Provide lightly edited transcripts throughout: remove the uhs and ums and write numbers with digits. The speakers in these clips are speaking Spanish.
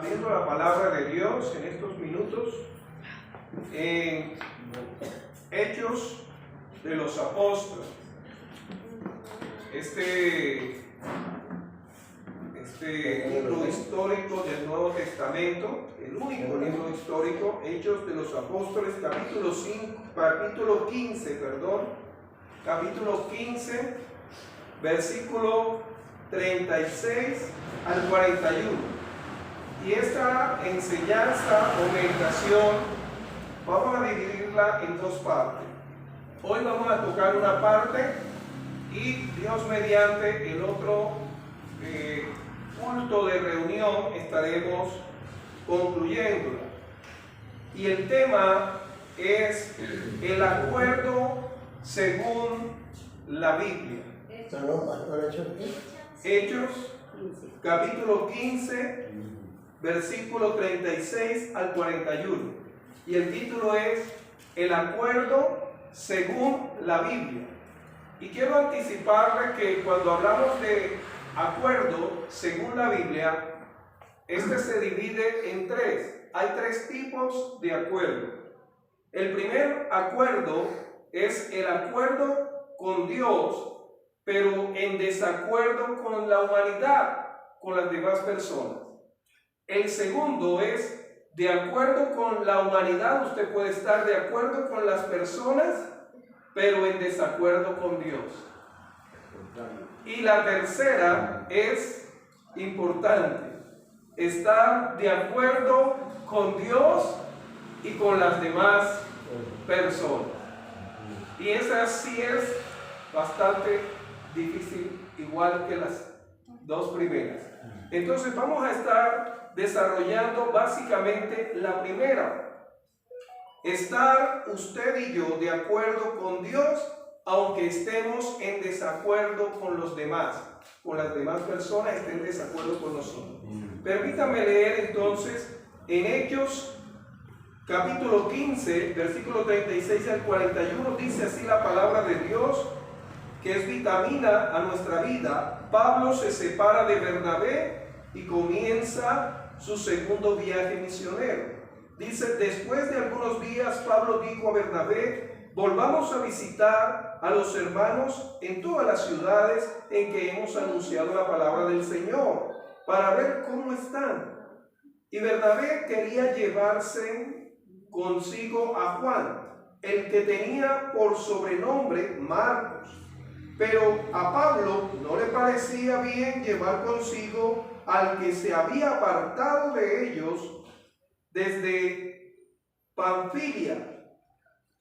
compartiendo la palabra de Dios en estos minutos en Hechos de los Apóstoles. Este libro histórico del Nuevo Testamento, el único libro histórico, Hechos de los Apóstoles, capítulo 15, versículo 36 al 41. Y esta enseñanza o meditación vamos a dividirla en dos partes. Hoy vamos a tocar una parte y Dios mediante el otro culto de reunión estaremos concluyéndola. Y el tema es el acuerdo según la Biblia. Hechos, capítulo 15, versículo 36 al 41. Y el título es el acuerdo según la Biblia. Y quiero anticiparle que cuando hablamos de acuerdo según la Biblia, este se divide en tres. Hay tres tipos de acuerdo. El primer acuerdo es el acuerdo con Dios, pero en desacuerdo con la humanidad, con las demás personas. El segundo es de acuerdo con la humanidad. Usted puede estar de acuerdo con las personas, pero en desacuerdo con Dios. Y la tercera es importante: estar de acuerdo con Dios y con las demás personas. Y esa sí es bastante difícil, igual que las dos primeras. Entonces vamos a estar desarrollando básicamente la primera: estar usted y yo de acuerdo con Dios, aunque estemos en desacuerdo con los demás, con las demás personas estén en desacuerdo con nosotros. Permítame leer entonces en Hechos capítulo 15, versículo 36 al 41, dice así la palabra de Dios, que es vitamina a nuestra vida. Pablo se separa de Bernabé y comienza su segundo viaje misionero. Dice: después de algunos días, Pablo dijo a Bernabé: volvamos a visitar a los hermanos en todas las ciudades en que hemos anunciado la palabra del Señor, para ver cómo están. Y Bernabé quería llevarse consigo a Juan, el que tenía por sobrenombre Marcos. Pero a Pablo no le parecía bien llevar consigo al que se había apartado de ellos desde Panfilia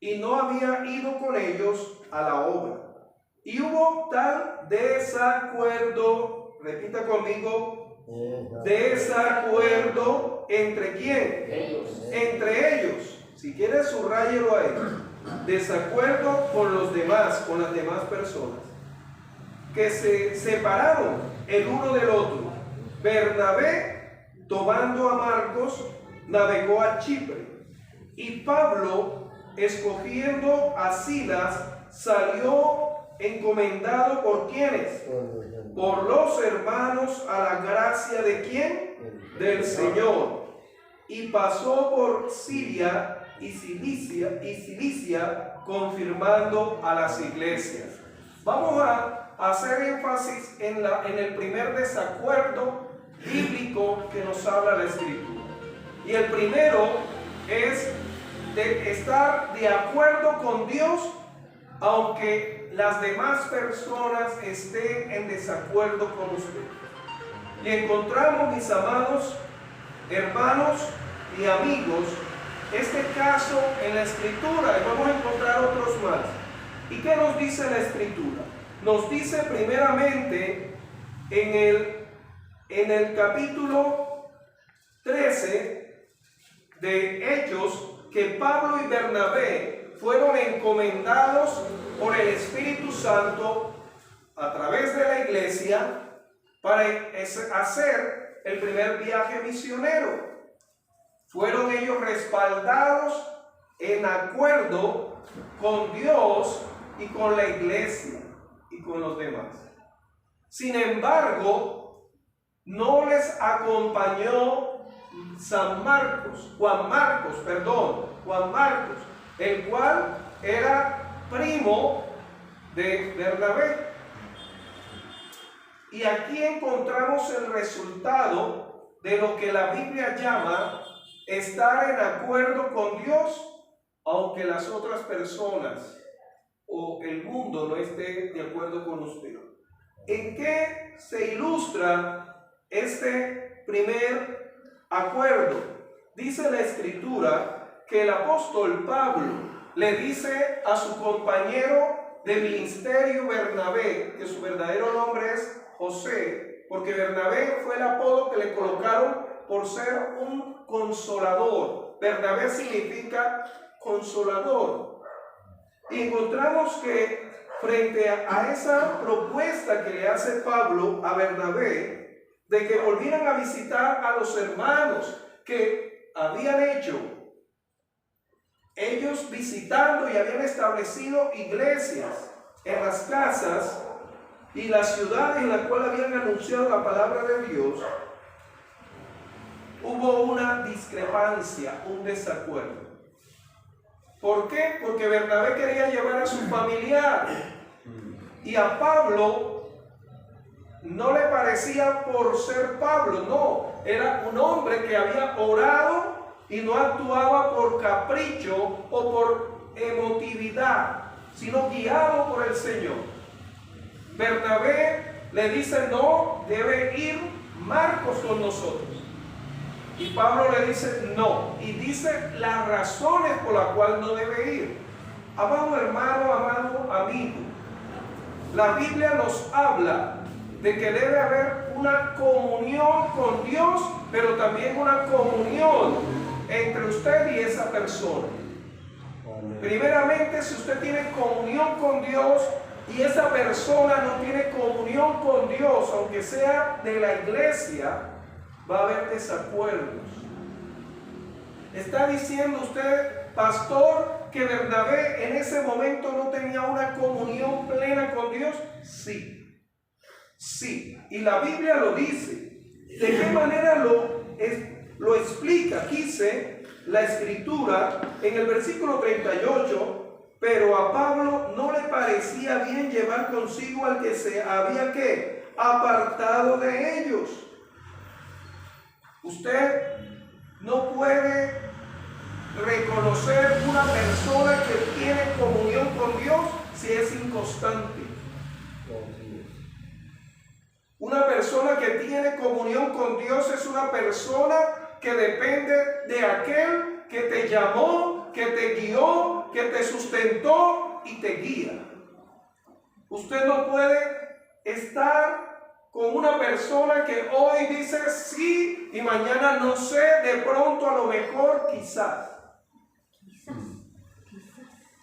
y no había ido con ellos a la obra. Y hubo tal desacuerdo, repita conmigo, desacuerdo ¿entre quién? Ellos. Entre ellos. Si quieres, subráyelo ahí. Desacuerdo con los demás, con las demás personas, que se separaron el uno del otro. Bernabé, tomando a Marcos, navegó a Chipre, y Pablo, escogiendo a Silas, salió encomendado por ¿quiénes? Por los hermanos, a la gracia de ¿quién? Del Señor. Y pasó por Siria y Cilicia, confirmando a las iglesias. Vamos a hacer énfasis en el primer desacuerdo bíblico que nos habla la Escritura. Y el primero es de estar de acuerdo con Dios, aunque las demás personas estén en desacuerdo con usted. Y encontramos, mis amados hermanos y amigos, este caso en la Escritura, y vamos a encontrar otros más. ¿Y qué nos dice la Escritura? Nos dice primeramente en el capítulo 13 de Hechos, que Pablo y Bernabé fueron encomendados por el Espíritu Santo a través de la iglesia para hacer el primer viaje misionero. Fueron ellos respaldados en acuerdo con Dios y con la iglesia y con los demás. Sin embargo, no les acompañó Juan Marcos, el cual era primo de Bernabé. Y aquí encontramos el resultado de lo que la Biblia llama estar en acuerdo con Dios, aunque las otras personas o el mundo no esté de acuerdo con usted. ¿En qué se ilustra este primer acuerdo? Dice la Escritura que el apóstol Pablo le dice a su compañero de ministerio Bernabé, que su verdadero nombre es José, porque Bernabé fue el apodo que le colocaron por ser un consolador. Bernabé significa consolador. Y encontramos que frente a esa propuesta que le hace Pablo a Bernabé, de que volvieran a visitar a los hermanos que habían hecho, ellos visitando y habían establecido iglesias en las casas y las ciudades en las cuales habían anunciado la palabra de Dios, hubo una discrepancia, un desacuerdo. ¿Por qué? Porque Bernabé quería llevar a su familiar y a Pablo no le parecía por ser Pablo, no, era un hombre que había orado y no actuaba por capricho o por emotividad, sino guiado por el Señor. Bernabé le dice: no, debe ir Marcos con nosotros. Y Pablo le dice: no, y dice las razones por las cuales no debe ir. Amado hermano, amado amigo, la Biblia nos habla de que debe haber una comunión con Dios, pero también una comunión entre usted y esa persona. Primeramente, si usted tiene comunión con Dios y esa persona no tiene comunión con Dios, aunque sea de la iglesia, va a haber desacuerdos. ¿Está diciendo usted, pastor, que Bernabé en ese momento no tenía una comunión plena con Dios? Sí, sí, y la Biblia lo dice. ¿De qué manera lo explica? Dice la Escritura en el versículo 38, pero a Pablo no le parecía bien llevar consigo al que se había apartado de ellos. Usted no puede reconocer una persona que tiene comunión con Dios si es inconstante. Una persona que tiene comunión con Dios es una persona que depende de aquel que te llamó, que te guió, que te sustentó y te guía. Usted no puede estar con una persona que hoy dice sí y mañana no sé, de pronto a lo mejor quizás.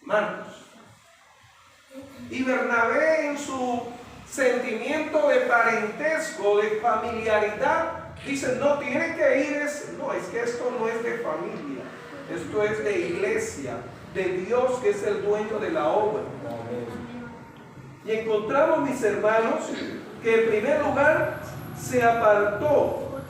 Marcos. Y Bernabé, en su sentimiento de parentesco, de familiaridad, dice: no, tiene que ir, no, es que esto no es de familia, esto es de iglesia, de Dios, que es el dueño de la obra. Y encontramos, mis hermanos, que en primer lugar se apartó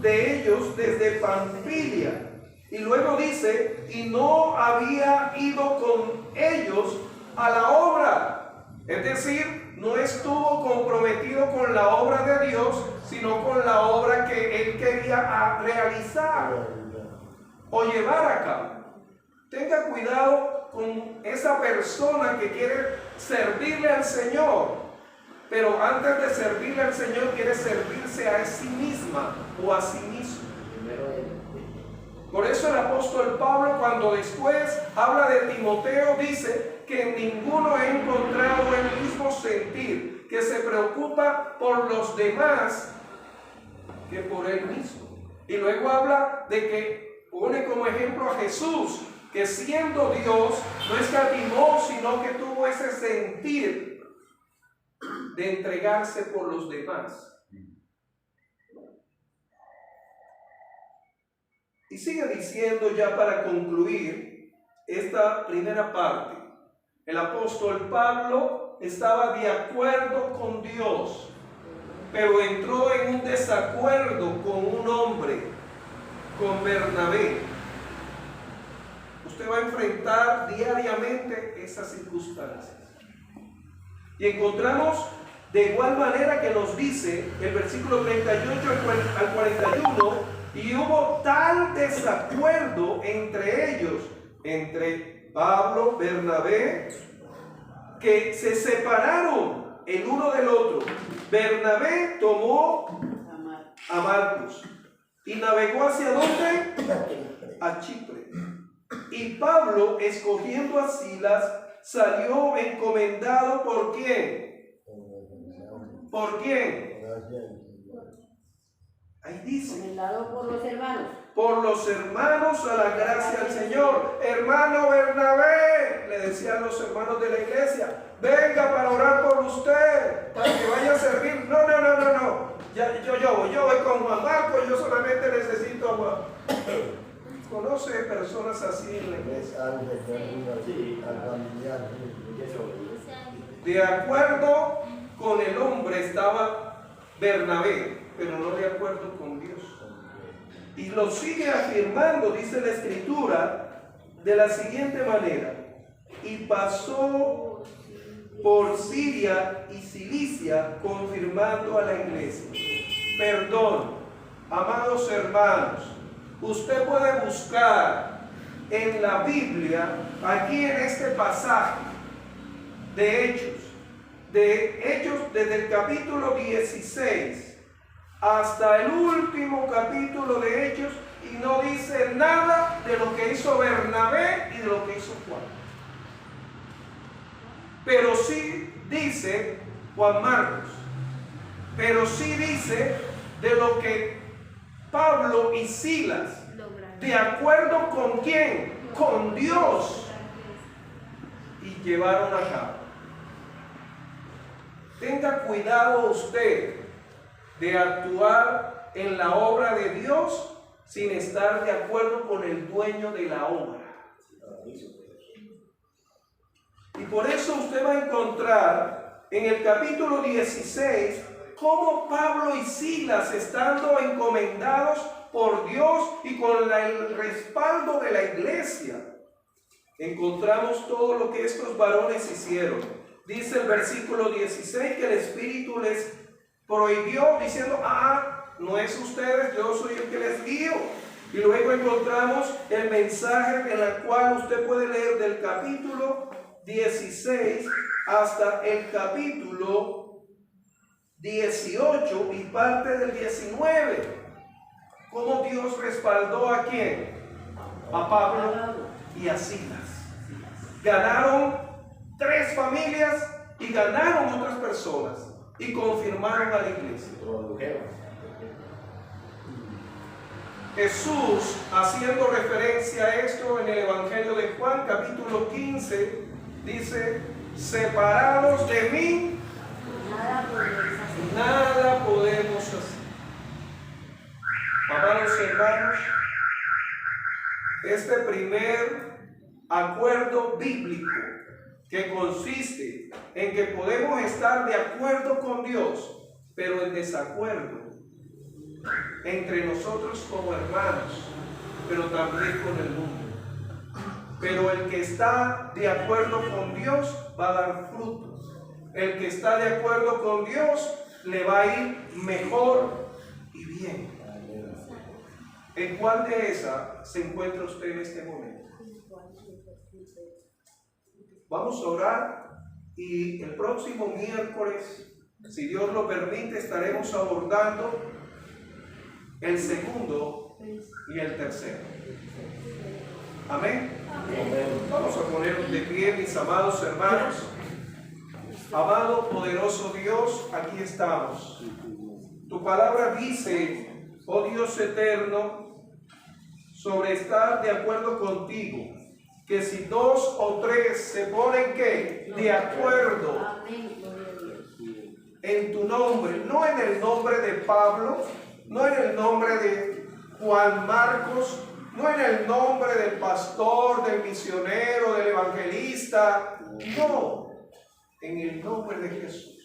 de ellos desde Panfilia, y luego dice: y no había ido con ellos a la obra. Es decir, no estuvo comprometido con la obra de Dios, sino con la obra que él quería realizar o llevar a cabo. Tenga cuidado con esa persona que quiere servirle al Señor, pero antes de servirle al Señor quiere servirse a sí misma o a sí mismo. Por eso el apóstol Pablo, cuando después habla de Timoteo, dice que en ninguno he encontrado el mismo sentir, que se preocupa por los demás que por él mismo. Y luego habla de que pone como ejemplo a Jesús, que siendo Dios no escatimó, sino que tuvo ese sentir de entregarse por los demás. Y sigue diciendo, ya para concluir esta primera parte, el apóstol Pablo estaba de acuerdo con Dios, pero entró en un desacuerdo con un hombre con Bernabé. Usted va a enfrentar diariamente esas circunstancias. Y encontramos de igual manera que nos dice el versículo 38 al 41, y hubo tal desacuerdo entre ellos, entre Pablo, Bernabé, que se separaron el uno del otro. Bernabé tomó a Marcos y navegó ¿hacia dónde? A Chipre. Y Pablo, escogiendo a Silas, salió encomendado ¿por quién? ¿Por quién? Ahí dice. Encomendado por los hermanos. Por los hermanos a la gracia del Señor. Hermano Bernabé, le decían los hermanos de la iglesia, venga para orar por usted, para que vaya a servir. No. Yo voy con Juan Marcos, yo solamente necesito a Juan. ¿Conoce personas así en la iglesia? De acuerdo con el hombre estaba Bernabé, pero no de acuerdo con Dios. Y lo sigue afirmando, dice la Escritura, de la siguiente manera: y pasó por Siria y Cilicia, confirmando a la iglesia. Perdón, amados hermanos, usted puede buscar en la Biblia, aquí en este pasaje de Hechos, desde el capítulo 16 hasta el último capítulo de Hechos, y no dice nada de lo que hizo Bernabé y de lo que hizo Juan. Pero sí dice Juan Marcos, pero sí dice de lo que Pablo y Silas, de acuerdo con quién, con Dios, y llevaron a cabo. Tenga cuidado usted de actuar en la obra de Dios sin estar de acuerdo con el dueño de la obra. Y por eso usted va a encontrar en el capítulo 16 cómo Pablo y Silas, estando encomendados por Dios y con el respaldo de la iglesia, encontramos todo lo que estos varones hicieron. Dice el versículo 16 que el Espíritu les prohibió, diciendo, no es ustedes, yo soy el que les guío. Y luego encontramos el mensaje en el cual usted puede leer del capítulo 16 hasta el capítulo 18 y parte del 19. ¿Cómo Dios respaldó a quién? A Pablo y a Silas. Ganaron 3 familias y ganaron otras personas y confirmaron a la iglesia. Jesús, haciendo referencia a esto en el Evangelio de Juan, capítulo 15, dice, separados de mí, nada podemos hacer. Amados hermanos, este primer acuerdo bíblico, que consiste en que podemos estar de acuerdo con Dios, pero en desacuerdo entre nosotros como hermanos, pero también con el mundo. Pero el que está de acuerdo con Dios va a dar frutos. El que está de acuerdo con Dios le va a ir mejor y bien. ¿En cuál de esas se encuentra usted en este momento? Vamos a orar y el próximo miércoles, si Dios lo permite, estaremos abordando el segundo y el tercero. Amén. Vamos a ponernos de pie, mis amados hermanos. Amado, poderoso Dios, aquí estamos. Tu palabra dice, oh Dios eterno, sobre estar de acuerdo contigo, que si 2 o 3 se ponen ¿qué? De acuerdo en tu nombre, no en el nombre de Pablo, no en el nombre de Juan Marcos, no en el nombre del pastor, del misionero, del evangelista, no, en el nombre de Jesús.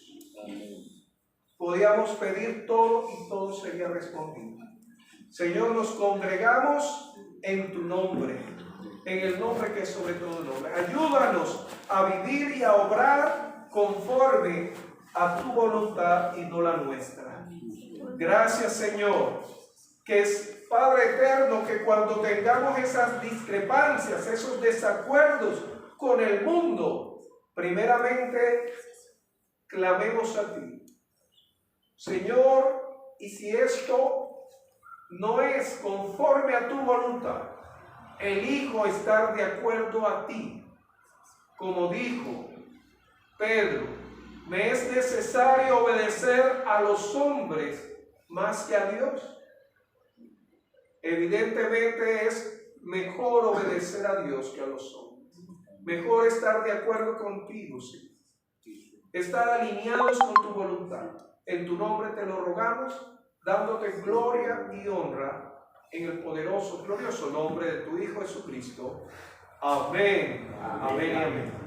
Podíamos pedir todo y todo sería respondido. Señor, nos congregamos en tu nombre, en el nombre que es sobre todo nombre. Ayúdanos a vivir y a obrar conforme a tu voluntad y no la nuestra. Gracias, Señor, que es Padre eterno, que cuando tengamos esas discrepancias, esos desacuerdos con el mundo, primeramente clamemos a ti. Señor, y si esto no es conforme a tu voluntad, elijo estar de acuerdo a ti. Como dijo Pedro, me es necesario obedecer a los hombres más que a Dios. Evidentemente es mejor obedecer a Dios que a los hombres. Mejor estar de acuerdo contigo, Señor. Estar alineados con tu voluntad. En tu nombre te lo rogamos, dándote gloria y honra en el poderoso, glorioso nombre de tu Hijo Jesucristo. Amén. Amén y amén.